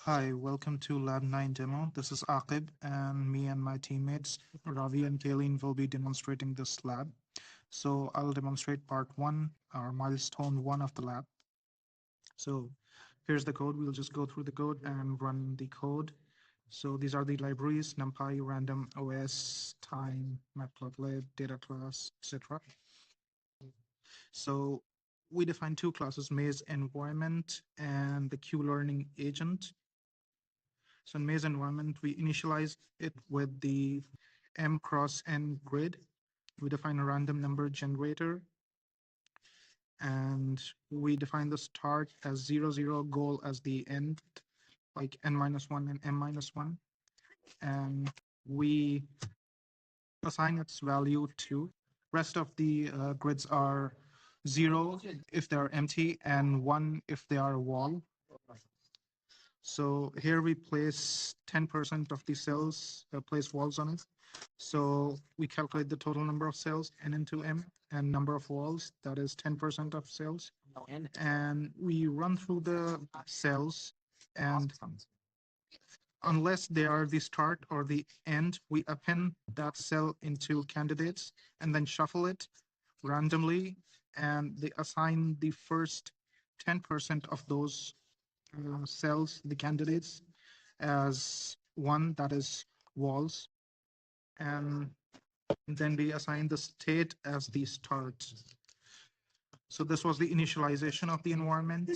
Hi, welcome to Lab 9 demo. This is Aqib, and me and my teammates, Ravi and Kaelyn, will be demonstrating this lab. So I'll demonstrate part 1, or milestone 1 of the lab. So here's the code. We'll just go through the code and run the code. So these are the libraries: NumPy, random, OS, time, matplotlib, data class, etc. So we define two classes: maze environment and the Q-learning agent. So in maze environment, we initialize it with the m cross n grid. We define a random number generator, and we define the start as 0, 0, goal as the end, like n minus 1 and m minus 1. And we assign its value to. Rest of the grids are 0 if they are empty and 1 if they are a wall. So here we place 10% of the cells, place walls on it. So we calculate the total number of cells, n into m, and number of walls, that is 10% of cells. And we run through the cells, and unless they are the start or the end, we append that cell into candidates and then shuffle it randomly, and they assign the first 10% of those cells, the candidates, as one, that is walls, and then we assign the state as the start. So this was the initialization of the environment.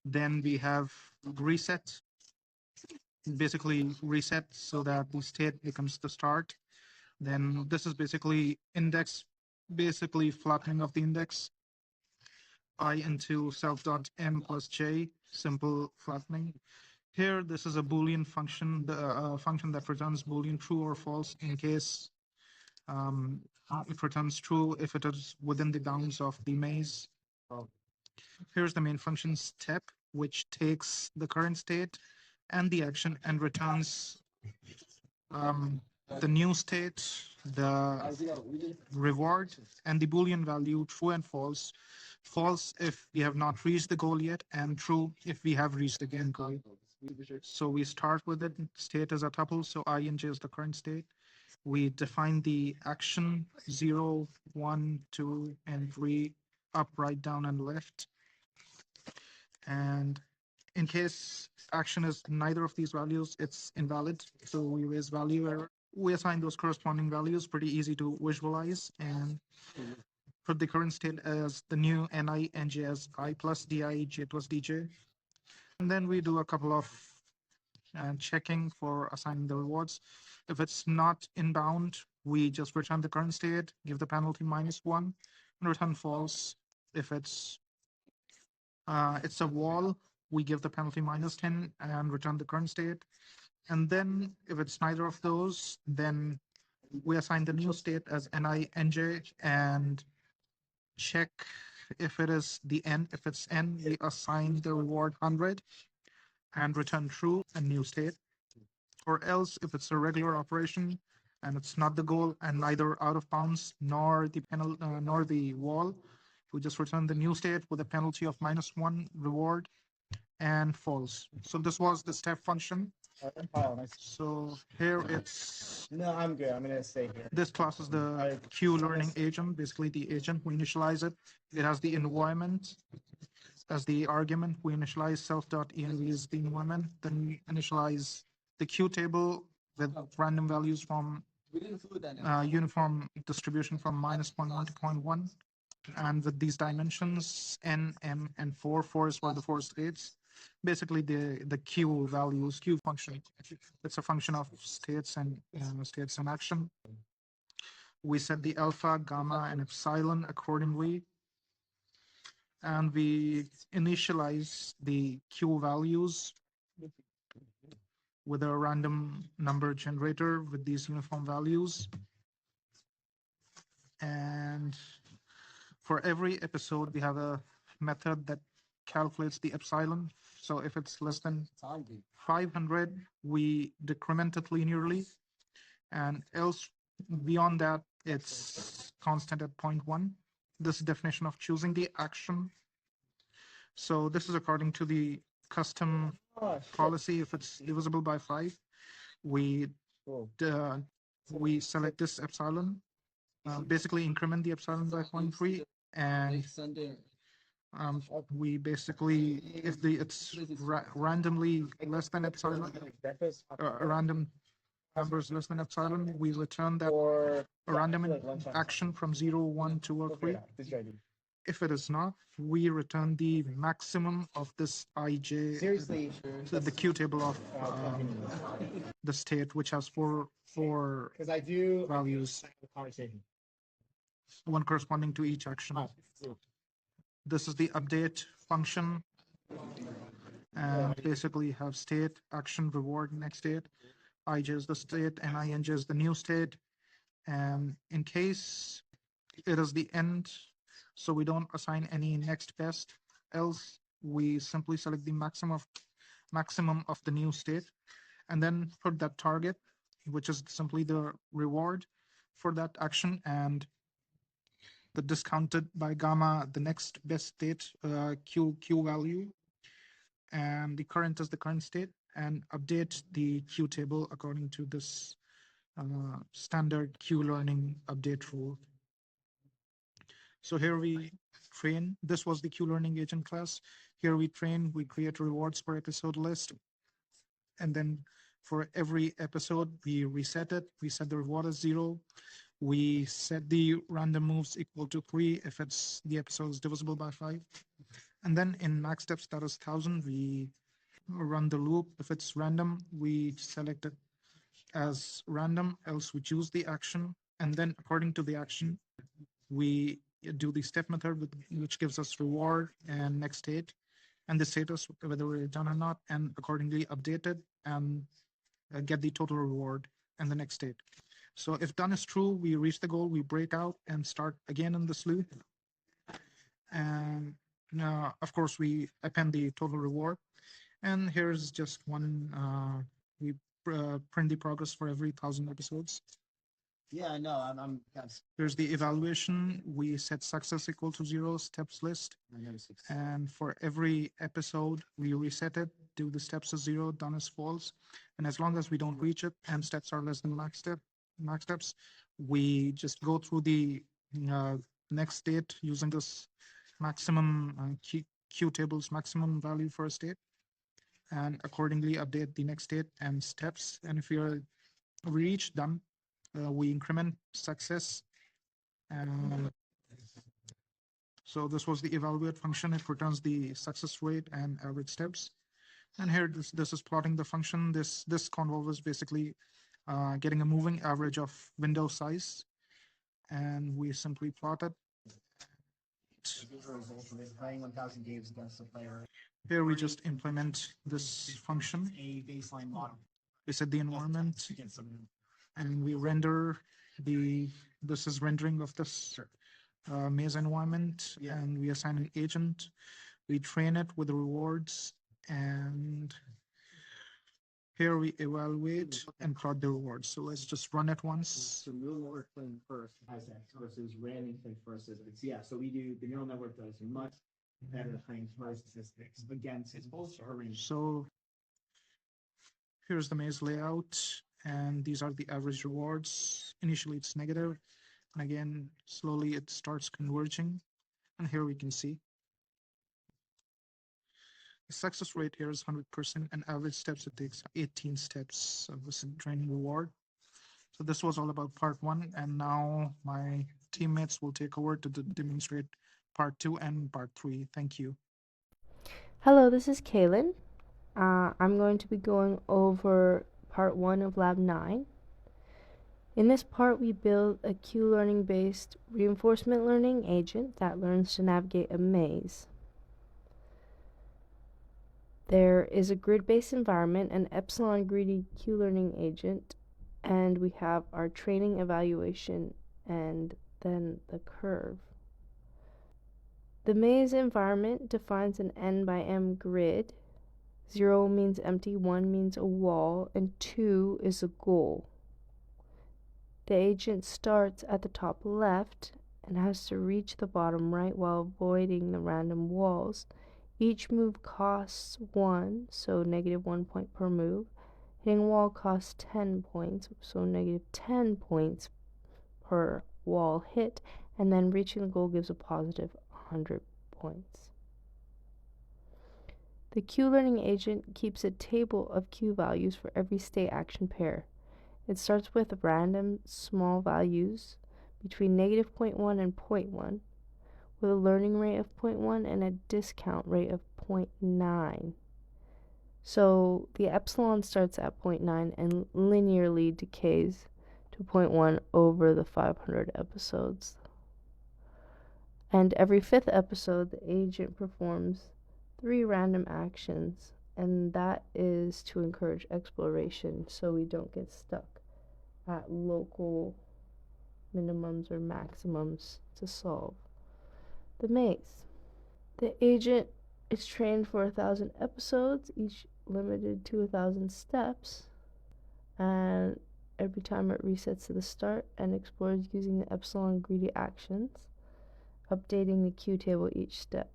Then we have reset, basically reset so that the state becomes the start. Then this is basically index, basically flattening of the index. I into self.m plus j, simple flattening. Here, this is a Boolean function, the function that returns Boolean true or false in case it returns true if it is within the bounds of the maze. Here's the main function step, which takes the current state and the action and returns the new state, the reward, and the Boolean value true and false. False if we have not reached the goal yet, and true if we have reached the game goal. So we start with it, state as a tuple, so I and j is the current state. We define the action 0, 1, 2, and 3, up, right, down, and left. And in case action is neither of these values, it's invalid. So we raise value error. We assign those corresponding values, pretty easy to visualize, and put the current state as the new ni, nj as I plus di, j plus dj. And then we do a couple of checking for assigning the rewards. If it's not inbound, we just return the current state, give the penalty -1, and return false. If it's a wall, we give the penalty -10 and return the current state. And then if it's neither of those, then we assign the new state as ni, nj, and check if it is the n. If it's n, we assign the reward 100 and return true and new state. Or else, if it's a regular operation and it's not the goal and neither out of bounds nor the nor the wall, we just return the new state with a penalty of -1 reward and false. So this was the step function. So here it's No, I'm good. I'm gonna stay here. this class is the Q learning agent, basically the agent. We initialize it. It has the environment as the argument. We initialize self.env as the environment. Then we initialize the Q table with random values from uniform distribution from -0.1 to 0.1. And with these dimensions, n, m, and 4, 4 is for the 4 states. Basically, the Q values, Q function. It's a function of states and action. We set the alpha, gamma, and epsilon accordingly. And we initialize the Q values with a random number generator with these uniform values. And for every episode, we have a method that calculates the epsilon. So if it's less than 500, we decrement it linearly. And else, beyond that, it's constant at 0.1. This definition of choosing the action. So this is according to the custom policy. If it's divisible by 5, we uh, we select this epsilon, basically increment the epsilon by 0.3, and we basically, if it's randomly less than epsilon, random numbers less than epsilon, we return that a random action from 0, 1, 2, or 3. If it is not, we return the maximum of this ij, so the Q table of the state, which has four values, one corresponding to each action. This is the update function, and basically have state, action, reward, next state. Ij is the state, and ing is the new state. And in case it is the end, so we don't assign any next best, else we simply select the maximum of the new state, and then put that target, which is simply the reward for that action, and the discounted by gamma, the next best state, q value, and the current is the current state, and update the Q table according to this standard Q learning update rule. So here we train. This was the Q learning agent class. Here we train, we create rewards per episode list. And then for every episode, we reset it. We set the reward as 0. We set the random moves equal to 3 if it's the episode is divisible by 5. And then in max steps, that is 1000, we run the loop. If it's random, we select it as random, else we choose the action. And then according to the action, we do the step method, which gives us reward and next state, and the status, whether we're done or not, and accordingly update it and get the total reward and the next state. So if done is true, we reach the goal, we break out and start again in this loop. And of course, we append the total reward. And here's just one, we print the progress for every 1000 episodes. Yeah, no, I'm Here's the evaluation. We set success equal to 0, steps list. And for every episode, we reset it, do the steps as 0, done as false. And as long as we don't reach it and steps are less than max steps, we just go through the next state using this maximum Q table's maximum value for a state, and accordingly update the next state and steps. And if we are reached, done, we increment success. And so this was the evaluate function. It returns the success rate and average steps. And here this is plotting the function. This convolve is basically getting a moving average of window size, and we simply plot it. Here we just implement this function. We set the environment, and we render this is rendering of this maze environment, and we assign an agent. We train it with the rewards, and here we evaluate and plot the rewards. So let's just run it once. So neural network playing first has X versus random playing first as X. Yeah, so we do, the neural network does much better playing first statistics against its range. So here's the maze layout, and these are the average rewards. Initially it's negative, and again slowly it starts converging, and here we can see the success rate here is 100%, and average steps, it takes 18 steps of this training reward. So this was all about part 1, and now my teammates will take over to demonstrate part 2 and part 3. Thank you. Hello, this is Kaelyn. I'm going to be going over part 1 of Lab 9. In this part, we build a Q-learning based reinforcement learning agent that learns to navigate a maze. There is a grid-based environment, an epsilon greedy Q-learning agent, and we have our training, evaluation, and then the curve. The maze environment defines an n by m grid. 0 means empty, 1 means a wall, and 2 is a goal. The agent starts at the top left and has to reach the bottom right while avoiding the random walls Each move costs 1, so negative 1 point per move. Hitting a wall costs 10 points, so negative 10 points per wall hit, and then reaching the goal gives a positive 100 points. The Q learning agent keeps a table of Q values for every state action pair. It starts with random small values between negative 0.1 and 0.1, with a learning rate of 0.1 and a discount rate of 0.9. So the epsilon starts at 0.9 and linearly decays to 0.1 over the 500 episodes. And every 5th episode, the agent performs 3 random actions, and that is to encourage exploration so we don't get stuck at local minimums or maximums to solve the maze. The agent is trained for 1,000 episodes, each limited to 1,000 steps, and every time it resets to the start and explores using the epsilon greedy actions, updating the Q table each step.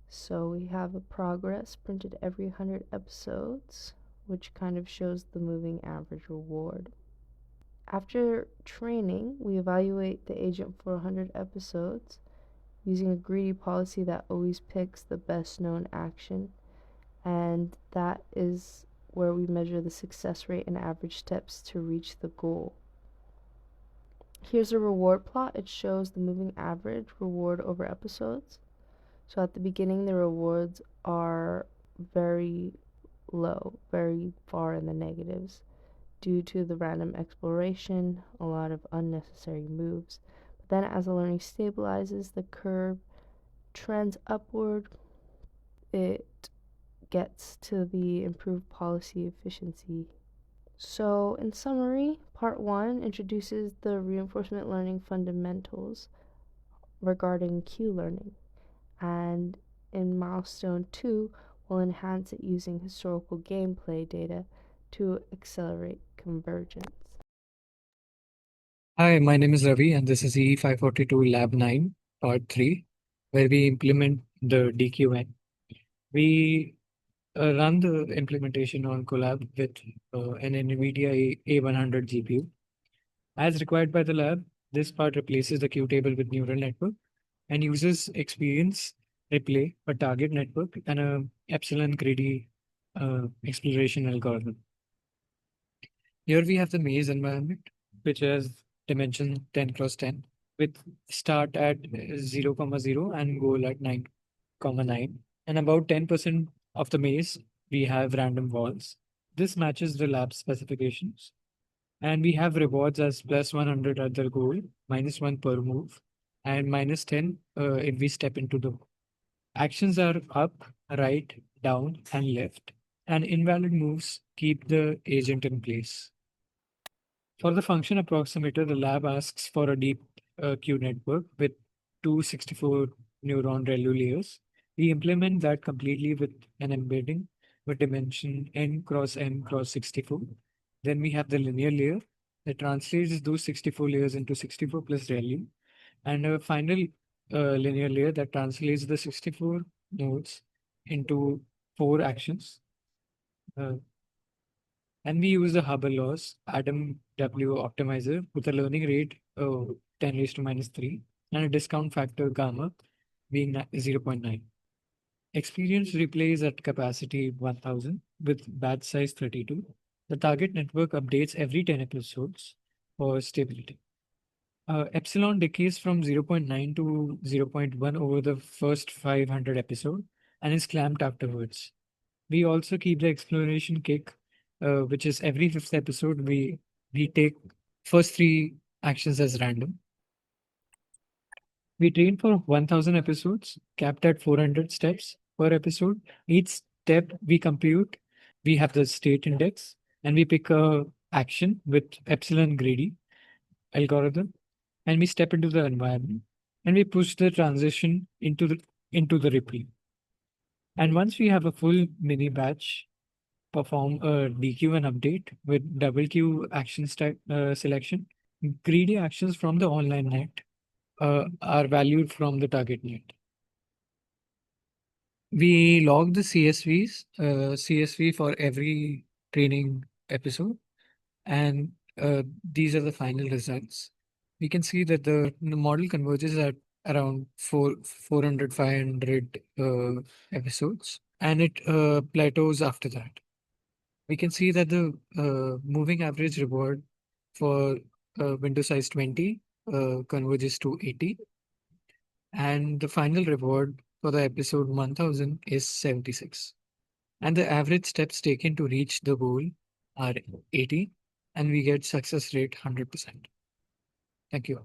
So we have a progress printed every 100 episodes, which kind of shows the moving average reward. After training, we evaluate the agent for 100 episodes using a greedy policy that always picks the best known action, and that is where we measure the success rate and average steps to reach the goal. Here's a reward plot. It shows the moving average reward over episodes. So at the beginning, the rewards are very low, very far in the negatives, due to the random exploration, a lot of unnecessary moves. But then as the learning stabilizes, the curve trends upward. It gets to the improved policy efficiency. So in summary, part 1 introduces the reinforcement learning fundamentals regarding Q learning, and in milestone 2 we'll enhance it using historical gameplay data to accelerate convergence. Hi, my name is Ravi, and this is EE542 Lab 9, Part 3, where we implement the DQN. We run the implementation on Collab with an NVIDIA A100 GPU. As required by the lab, this part replaces the Q table with neural network and uses experience, replay, a target network, and a epsilon greedy exploration algorithm. Here we have the maze environment, which has dimension 10 cross 10, with start at 0, 0 and goal at 9, 9. And about 10% of the maze, we have random walls. This matches the lab specifications. And we have rewards as plus 100 at the goal, minus 1 per move, and minus 10 if we step into the. Actions are up, right, down, and left. And invalid moves keep the agent in place. For the function approximator, the lab asks for a deep Q network with 264 neuron ReLU layers. We implement that completely with an embedding with dimension n cross m cross 64. Then we have the linear layer that translates those 64 layers into 64 plus ReLU, and a final linear layer that translates the 64 nodes into 4 actions. And we use the Hubble laws, Adam W optimizer with a learning rate of 10 raised to minus 3 and a discount factor gamma being 0.9. Experience replays at capacity 1000 with batch size 32. The target network updates every 10 episodes for stability. Epsilon decays from 0.9 to 0.1 over the first 500 episode and is clamped afterwards. We also keep the exploration kick, which is every 5th episode, we take first 3 actions as random. We train for 1000 episodes, capped at 400 steps per episode. Each step we compute, we have the state index, and we pick a action with epsilon greedy algorithm, and we step into the environment, and we push the transition into the replay. And once we have a full mini batch, perform a DQ and update with double Q action selection. Greedy actions from the online net are valued from the target net. We log the CSV for every training episode, and these are the final results. We can see that the model converges at around 400, 500 episodes, and it plateaus after that. We can see that the moving average reward for window size 20 converges to 80, and the final reward for the episode 1000 is 76. And the average steps taken to reach the goal are 80, and we get success rate 100%. Thank you.